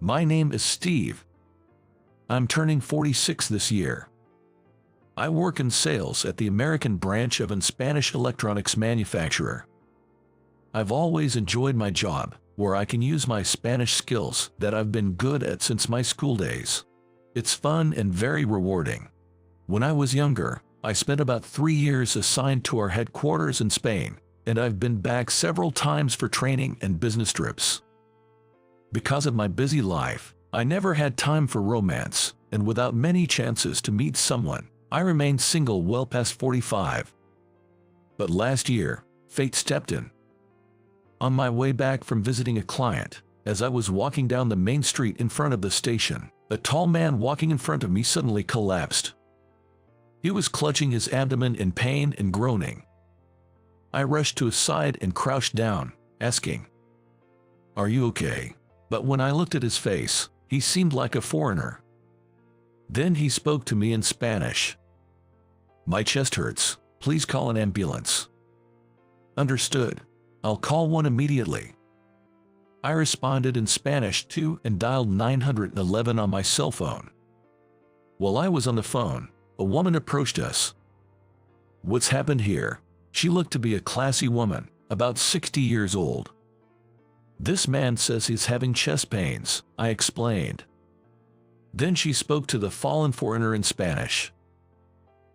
My name is Steve. I'm turning 46 this year. I work in sales at the American branch of a Spanish electronics manufacturer. I've always enjoyed my job, where I can use my Spanish skills that I've been good at since my school days. It's fun and very rewarding. When I was younger, I spent about 3 years assigned to our headquarters in Spain, and I've been back several times for training and business trips. Because of my busy life, I never had time for romance, and without many chances to meet someone, I remained single well past 45. But last year, fate stepped in. On my way back from visiting a client, as I was walking down the main street in front of the station, a tall man walking in front of me suddenly collapsed. He was clutching his abdomen in pain and groaning. I rushed to his side and crouched down, asking, "Are you okay?" But when I looked at his face, he seemed like a foreigner. Then he spoke to me in Spanish. "My chest hurts. Please call an ambulance." "Understood. I'll call one immediately." I responded in Spanish too and dialed 911 on my cell phone. While I was on the phone, a woman approached us. "What's happened here?" She looked to be a classy woman, about 60 years old. "This man says he's having chest pains," I explained. Then she spoke to the fallen foreigner in Spanish.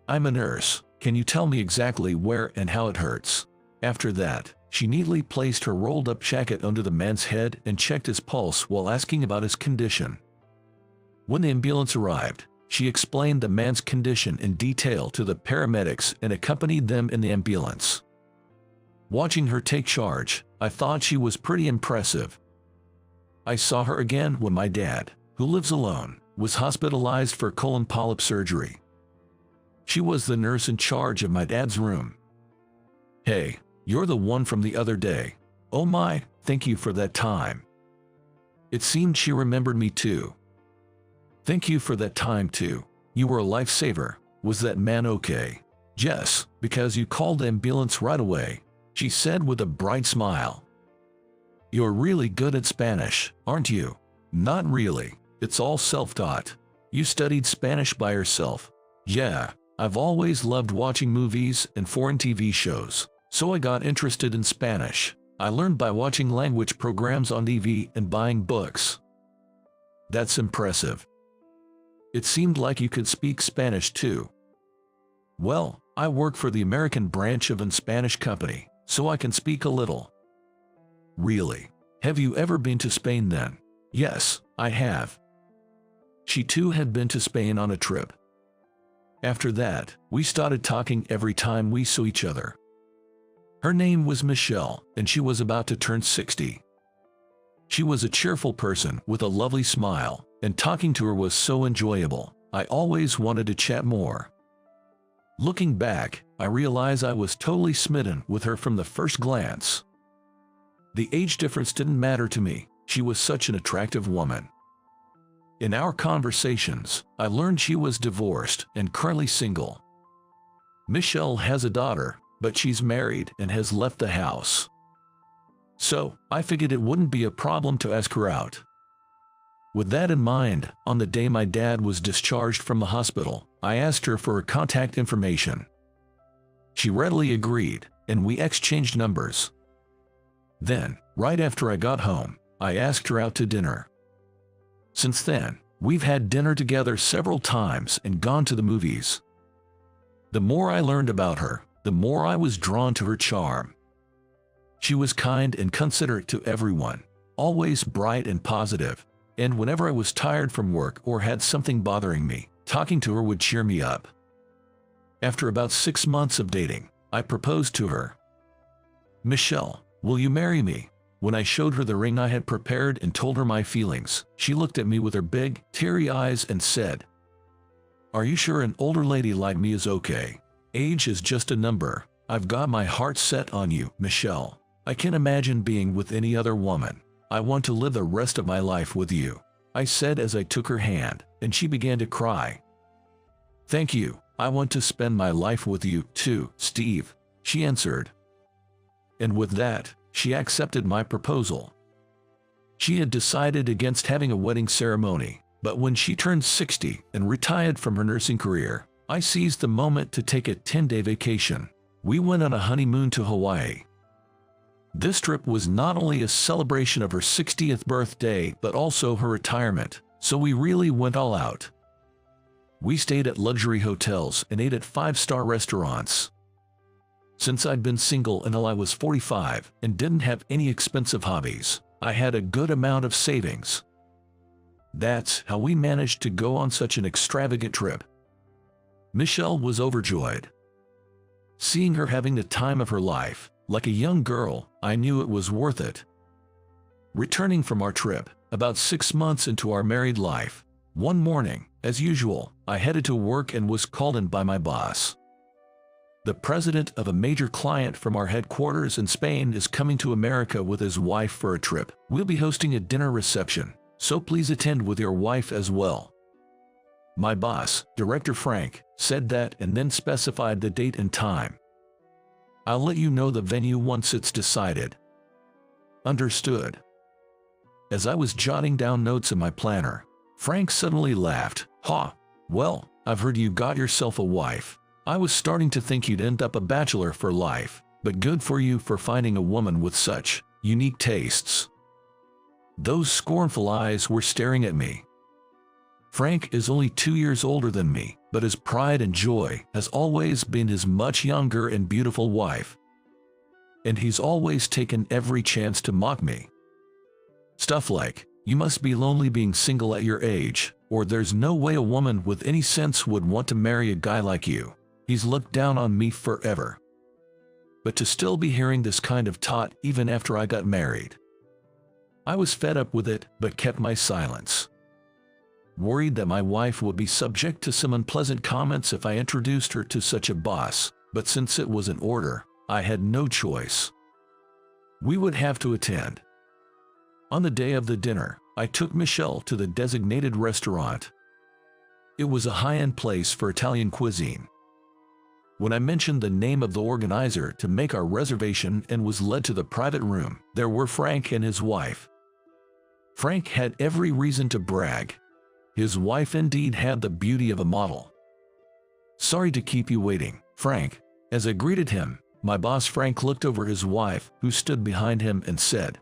"I'm a nurse. Can you tell me exactly where and how it hurts?" After that, she neatly placed her rolled-up jacket under the man's head and checked his pulse while asking about his condition. When the ambulance arrived, she explained the man's condition in detail to the paramedics and accompanied them in the ambulance. Watching her take charge, I thought she was pretty impressive. I saw her again when my dad, who lives alone, was hospitalized for colon polyp surgery. She was the nurse in charge of my dad's room. "Hey, you're the one from the other day. Oh my, thank you for that time." It seemed she remembered me too. "Thank you for that time too. You were a lifesaver. Was that man okay?" "Yes, because you called the ambulance right away," she said with a bright smile. "You're really good at Spanish, aren't you?" "Not really. It's all self-taught." "You studied Spanish by yourself?" "Yeah, I've always loved watching movies and foreign TV shows, so I got interested in Spanish. I learned by watching language programs on TV and buying books." "That's impressive. It seemed like you could speak Spanish too." "Well, I work for the American branch of a Spanish company, so I can speak a little." "Really? Have you ever been to Spain then?" "Yes, I have." She too had been to Spain on a trip. After that, we started talking every time we saw each other. Her name was Michelle, and she was about to turn 60. She was a cheerful person with a lovely smile, and talking to her was so enjoyable. I always wanted to chat more. Looking back, I realize I was totally smitten with her from the first glance. The age difference didn't matter to me. She was such an attractive woman. In our conversations, I learned she was divorced and currently single. Michelle has a daughter, but she's married and has left the house. So, I figured it wouldn't be a problem to ask her out. With that in mind, on the day my dad was discharged from the hospital, I asked her for her contact information. She readily agreed, and we exchanged numbers. Then, right after I got home, I asked her out to dinner. Since then, we've had dinner together several times and gone to the movies. The more I learned about her, the more I was drawn to her charm. She was kind and considerate to everyone, always bright and positive, and whenever I was tired from work or had something bothering me, talking to her would cheer me up. After about 6 months of dating, I proposed to her. "Michelle, will you marry me?" When I showed her the ring I had prepared and told her my feelings, she looked at me with her big, teary eyes and said, "Are you sure an older lady like me is okay? Age is just a number. I've got my heart set on you, Michelle. I can't imagine being with any other woman. I want to live the rest of my life with you," I said as I took her hand, and she began to cry. "Thank you. I want to spend my life with you too, Steve," she answered. And with that, she accepted my proposal. She had decided against having a wedding ceremony, but when she turned 60 and retired from her nursing career, I seized the moment to take a 10-day vacation. We went on a honeymoon to Hawaii. This trip was not only a celebration of her 60th birthday but also her retirement, so we really went all out. We stayed at luxury hotels and ate at 5-star restaurants. Since I'd been single until I was 45 and didn't have any expensive hobbies, I had a good amount of savings. That's how we managed to go on such an extravagant trip. Michelle was overjoyed. Seeing her having the time of her life, like a young girl, I knew it was worth it. Returning from our trip, about 6 months into our married life, one morning, as usual, I headed to work and was called in by my boss. The president of a major client from our headquarters in Spain is coming to America with his wife for a trip. We'll be hosting a dinner reception, so please attend with your wife as well. My boss, Director Frank, said that and then specified the date and time. I'll let you know the venue once it's decided. Understood. As I was jotting down notes in my planner, Frank suddenly laughed. "Ha! Well, I've heard you got yourself a wife. I was starting to think you'd end up a bachelor for life, but good for you for finding a woman with such unique tastes." Those scornful eyes were staring at me. Frank is only 2 years older than me, but his pride and joy has always been his much younger and beautiful wife. And he's always taken every chance to mock me. Stuff like, "You must be lonely being single at your age," or "There's no way a woman with any sense would want to marry a guy like you." He's looked down on me forever. But to still be hearing this kind of taunt even after I got married. I was fed up with it, but kept my silence. Worried that my wife would be subject to some unpleasant comments if I introduced her to such a boss, but since it was an order, I had no choice. We would have to attend. On the day of the dinner, I took Michelle to the designated restaurant. It was a high-end place for Italian cuisine. When I mentioned the name of the organizer to make our reservation and was led to the private room, there were Frank and his wife. Frank had every reason to brag. His wife indeed had the beauty of a model. "Sorry to keep you waiting, Frank." As I greeted him, my boss Frank looked over his wife, who stood behind him, and said,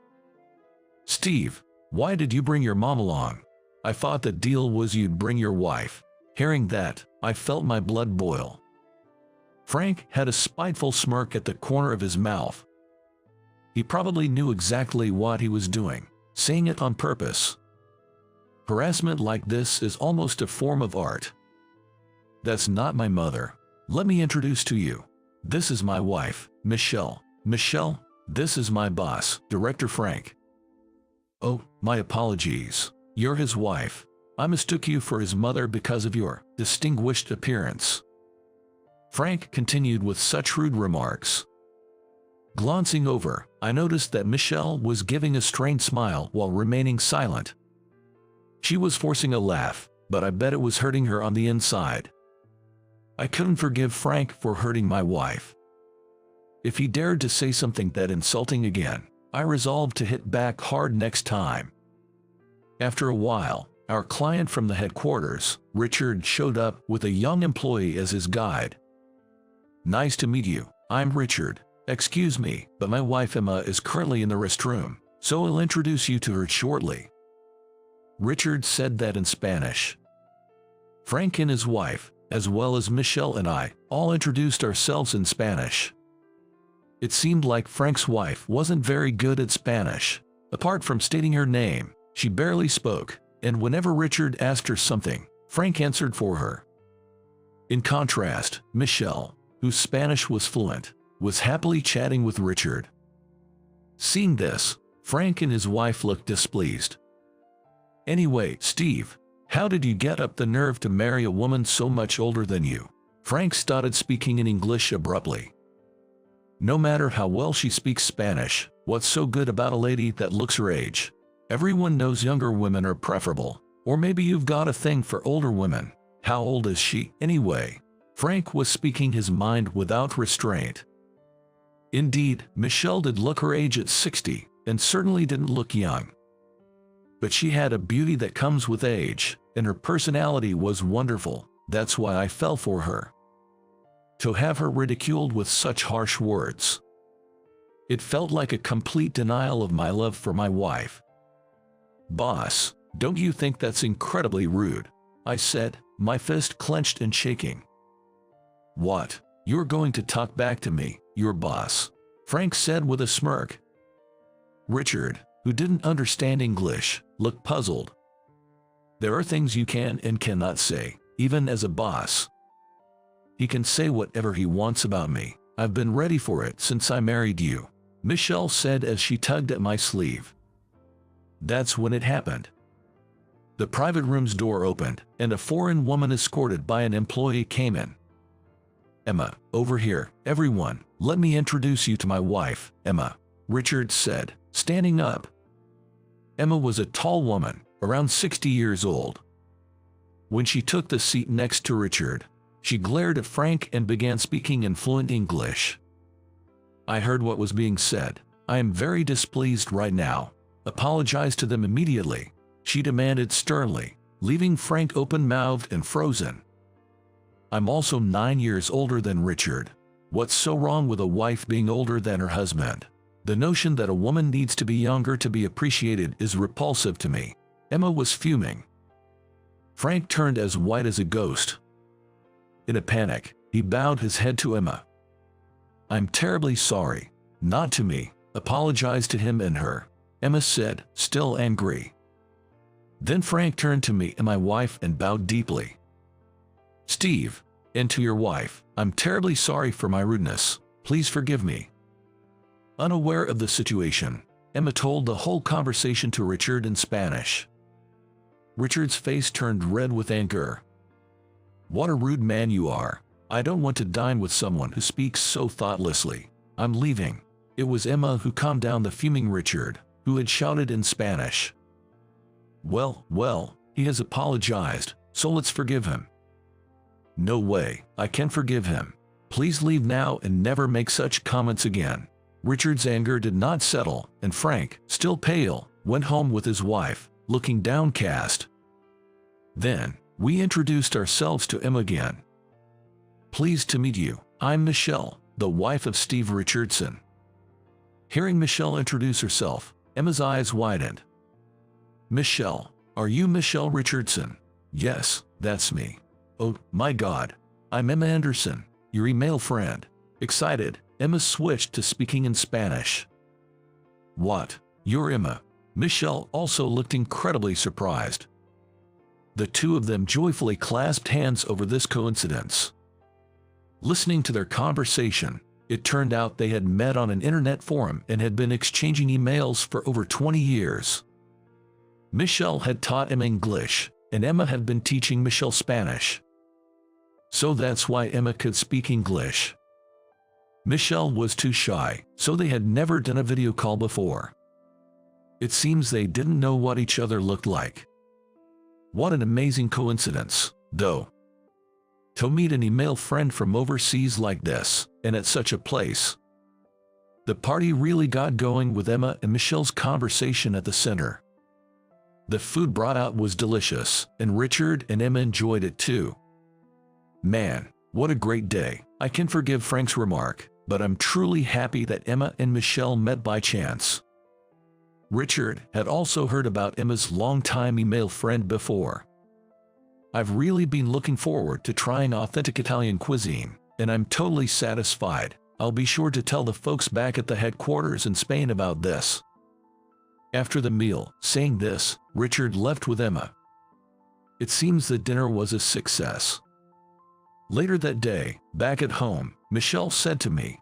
"Steve, why did you bring your mom along? I thought the deal was you'd bring your wife." Hearing that, I felt my blood boil. Frank had a spiteful smirk at the corner of his mouth. He probably knew exactly what he was doing, saying it on purpose. Harassment like this is almost a form of art. "That's not my mother. Let me introduce to you. This is my wife, Michelle. Michelle, this is my boss, Director Frank." "Oh, my apologies. You're his wife. I mistook you for his mother because of your distinguished appearance." Frank continued with such rude remarks. Glancing over, I noticed that Michelle was giving a strained smile while remaining silent. She was forcing a laugh, but I bet it was hurting her on the inside. I couldn't forgive Frank for hurting my wife. If he dared to say something that insulting again, I resolved to hit back hard next time. After a while, our client from the headquarters, Richard, showed up with a young employee as his guide. "Nice to meet you. I'm Richard. Excuse me, but my wife Emma is currently in the restroom, so I'll introduce you to her shortly." Richard said that in Spanish. Frank and his wife, as well as Michelle and I, all introduced ourselves in Spanish. It seemed like Frank's wife wasn't very good at Spanish. Apart from stating her name, she barely spoke, and whenever Richard asked her something, Frank answered for her. In contrast, Michelle, whose Spanish was fluent, was happily chatting with Richard. Seeing this, Frank and his wife looked displeased. "Anyway, Steve, how did you get up the nerve to marry a woman so much older than you?" Frank started speaking in English abruptly. "No matter how well she speaks Spanish, what's so good about a lady that looks her age? Everyone knows younger women are preferable. Or maybe you've got a thing for older women. How old is she, anyway?" Frank was speaking his mind without restraint. Indeed, Michelle did look her age at 60, and certainly didn't look young. But she had a beauty that comes with age, and her personality was wonderful. That's why I fell for her. To have her ridiculed with such harsh words, it felt like a complete denial of my love for my wife. "Boss, don't you think that's incredibly rude?" I said, my fist clenched and shaking. "What? You're going to talk back to me, your boss?" Frank said with a smirk. Richard, who didn't understand English, looked puzzled. "There are things you can and cannot say, even as a boss. He can say whatever he wants about me. I've been ready for it since I married you," Michelle said as she tugged at my sleeve. That's when it happened. The private room's door opened, and a foreign woman escorted by an employee came in. "Emma, over here, everyone, let me introduce you to my wife, Emma," Richard said, standing up. Emma was a tall woman, around 60 years old. When she took the seat next to Richard, she glared at Frank and began speaking in fluent English. I heard what was being said. "I am very displeased right now. Apologize to them immediately," she demanded sternly, leaving Frank open-mouthed and frozen. "I'm also 9 years older than Richard. What's so wrong with a wife being older than her husband? The notion that a woman needs to be younger to be appreciated is repulsive to me." Emma was fuming. Frank turned as white as a ghost. In a panic, he bowed his head to Emma. "I'm terribly sorry. Not to me. Apologize to him and her," Emma said, still angry. Then Frank turned to me and my wife and bowed deeply. "Steve, and to your wife, I'm terribly sorry for my rudeness. Please forgive me." Unaware of the situation, Emma told the whole conversation to Richard in Spanish. Richard's face turned red with anger. "What a rude man you are. I don't want to dine with someone who speaks so thoughtlessly. I'm leaving." It was Emma who calmed down the fuming Richard, who had shouted in Spanish. Well, he has apologized, so let's forgive him." "No way, I can forgive him. Please leave now and never make such comments again." Richard's anger did not settle, and Frank, still pale, went home with his wife, looking downcast. Then, we introduced ourselves to Emma again. "Pleased to meet you. I'm Michelle, the wife of Steve Richardson." Hearing Michelle introduce herself, Emma's eyes widened. "Michelle, are you Michelle Richardson?" "Yes, that's me." "Oh, my God. I'm Emma Anderson, your email friend." Excited, Emma switched to speaking in Spanish. "What? You're Emma?" Michelle also looked incredibly surprised. The two of them joyfully clasped hands over this coincidence. Listening to their conversation, it turned out they had met on an internet forum and had been exchanging emails for over 20 years. Michelle had taught Emma English, and Emma had been teaching Michelle Spanish. So that's why Emma could speak English. Michelle was too shy, so they had never done a video call before. It seems they didn't know what each other looked like. What an amazing coincidence, though. To meet an email friend from overseas like this, and at such a place. The party really got going with Emma and Michelle's conversation at the center. The food brought out was delicious, and Richard and Emma enjoyed it too. Man, what a great day. I can forgive Frank's remark, but I'm truly happy that Emma and Michelle met by chance. Richard had also heard about Emma's longtime email friend before. "I've really been looking forward to trying authentic Italian cuisine, and I'm totally satisfied. I'll be sure to tell the folks back at the headquarters in Spain about this." After the meal, saying this, Richard left with Emma. It seems the dinner was a success. Later that day, back at home, Michelle said to me,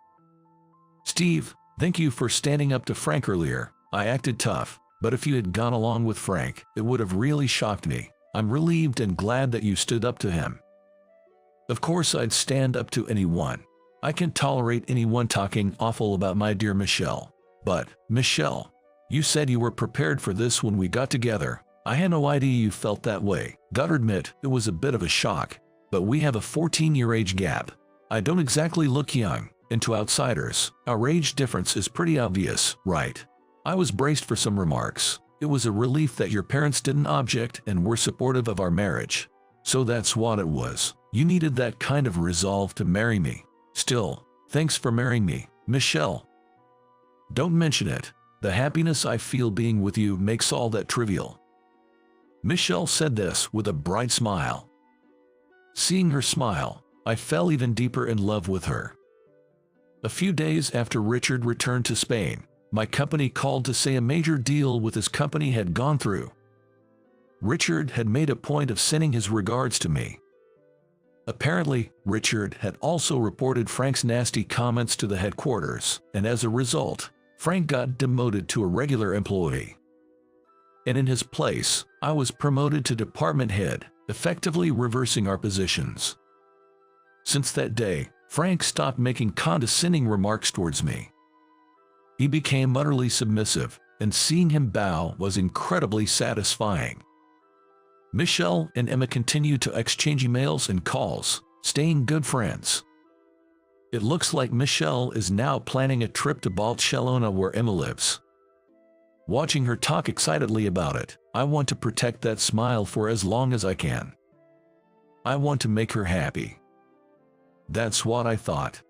"Steve, thank you for standing up to Frank earlier. I acted tough, but if you had gone along with Frank, it would have really shocked me. I'm relieved and glad that you stood up to him." Of course I'd stand up to anyone. I can tolerate anyone talking awful about my dear Michelle. But, Michelle, you said you were prepared for this when we got together. I had no idea you felt that way. Gotta admit, it was a bit of a shock. But we have a 14-year age gap. I don't exactly look young, and to outsiders, our age difference is pretty obvious, right? I was braced for some remarks, It was a relief that your parents didn't object and were supportive of our marriage. So that's what it was. You needed that kind of resolve to marry me. Still, thanks for marrying me, Michelle. Don't mention it. The happiness I feel being with you makes all that trivial. Michelle said this with a bright smile. Seeing her smile, I fell even deeper in love with her. A few days after Richard returned to Spain, my company called to say a major deal with his company had gone through. Richard had made a point of sending his regards to me. Apparently, Richard had also reported Frank's nasty comments to the headquarters, and as a result, Frank got demoted to a regular employee. And in his place, I was promoted to department head, effectively reversing our positions. Since that day, Frank stopped making condescending remarks towards me. He became utterly submissive, and seeing him bow was incredibly satisfying. Michelle and Emma continued to exchange emails and calls, staying good friends. It looks like Michelle is now planning a trip to Barcelona where Emma lives. Watching her talk excitedly about it, I want to protect that smile for as long as I can. I want to make her happy. That's what I thought.